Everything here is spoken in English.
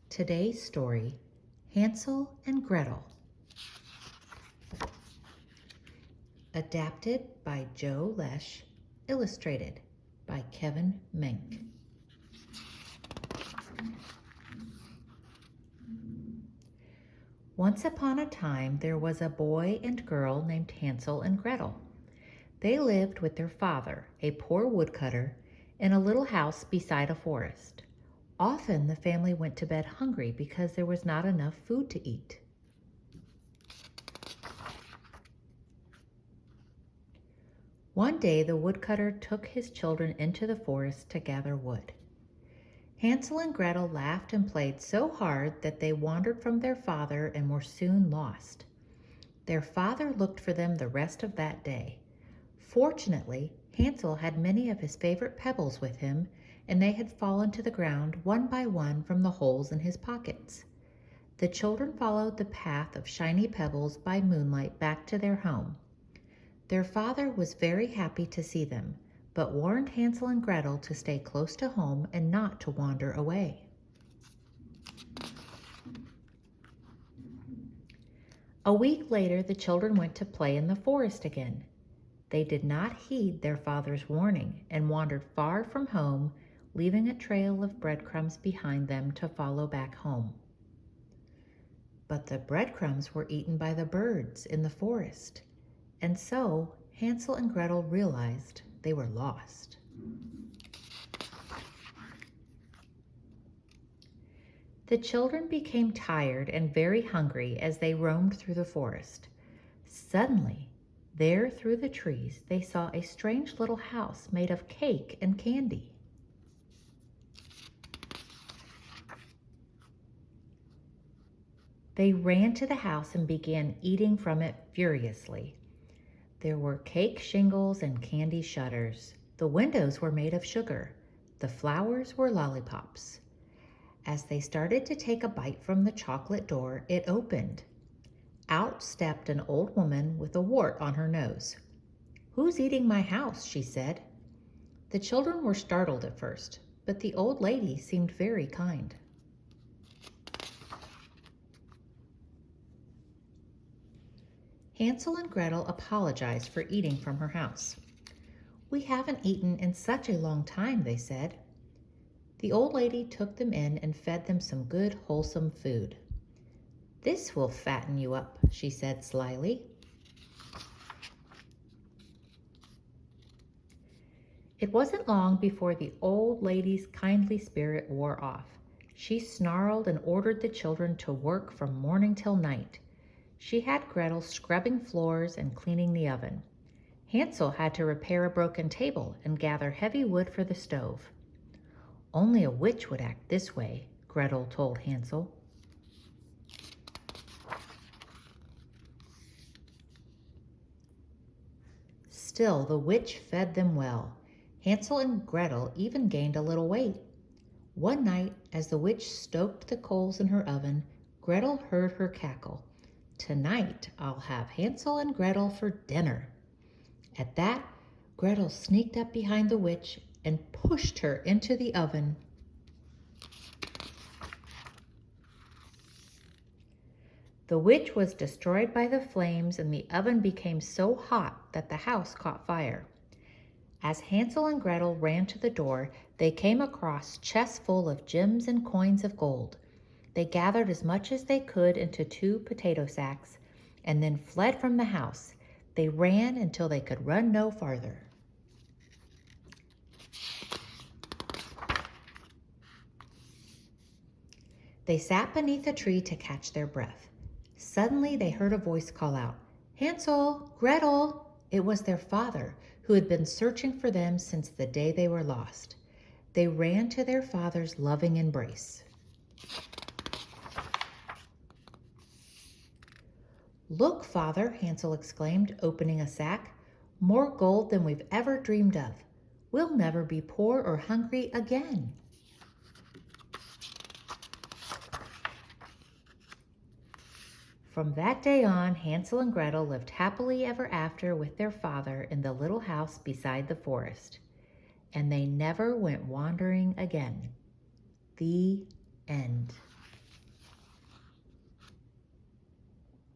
Today's story, Hansel and Gretel. Adapted by Joe Lesh, illustrated by Kevin Menk. Once upon a time, there was a boy and girl named Hansel and Gretel. They lived with their father, a poor woodcutter, in a little house beside a forest. Often the family went to bed hungry because there was not enough food to eat. One day the woodcutter took his children into the forest to gather wood. Hansel and Gretel laughed and played so hard that they wandered from their father and were soon lost. Their father looked for them the rest of that day. Fortunately, Hansel had many of his favorite pebbles with him, and they had fallen to the ground one by one from the holes in his pockets. The children followed the path of shiny pebbles by moonlight back to their home. Their father was very happy to see them, but warned Hansel and Gretel to stay close to home and not to wander away. A week later, the children went to play in the forest again. They did not heed their father's warning and wandered far from home, leaving a trail of breadcrumbs behind them to follow back home. But the breadcrumbs were eaten by the birds in the forest, and so Hansel and Gretel realized they were lost. The children became tired and very hungry as they roamed through the forest. Suddenly, there through the trees, they saw a strange little house made of cake and candy. They ran to the house and began eating from it furiously. There were cake shingles and candy shutters. The windows were made of sugar. The flowers were lollipops. As they started to take a bite from the chocolate door, it opened. Out stepped an old woman with a wart on her nose. "Who's eating my house?" she said. The children were startled at first, but the old lady seemed very kind. Hansel and Gretel apologized for eating from her house. "We haven't eaten in such a long time," they said. The old lady took them in and fed them some good, wholesome food. "This will fatten you up," she said slyly. It wasn't long before the old lady's kindly spirit wore off. She snarled and ordered the children to work from morning till night. She had Gretel scrubbing floors and cleaning the oven. Hansel had to repair a broken table and gather heavy wood for the stove. "Only a witch would act this way," Gretel told Hansel. Still, the witch fed them well. Hansel and Gretel even gained a little weight. One night, as the witch stoked the coals in her oven, Gretel heard her cackle. "Tonight, I'll have Hansel and Gretel for dinner." At that, Gretel sneaked up behind the witch and pushed her into the oven. The witch was destroyed by the flames, and the oven became so hot that the house caught fire. As Hansel and Gretel ran to the door, they came across chests full of gems and coins of gold. They gathered as much as they could into 2 potato sacks and then fled from the house. They ran until they could run no farther. They sat beneath a tree to catch their breath. Suddenly they heard a voice call out, "Hansel, Gretel!" It was their father, who had been searching for them since the day they were lost. They ran to their father's loving embrace. "Look, Father," Hansel exclaimed, opening a sack. "More gold than we've ever dreamed of. We'll never be poor or hungry again." From that day on, Hansel and Gretel lived happily ever after with their father in the little house beside the forest. And they never went wandering again. The end.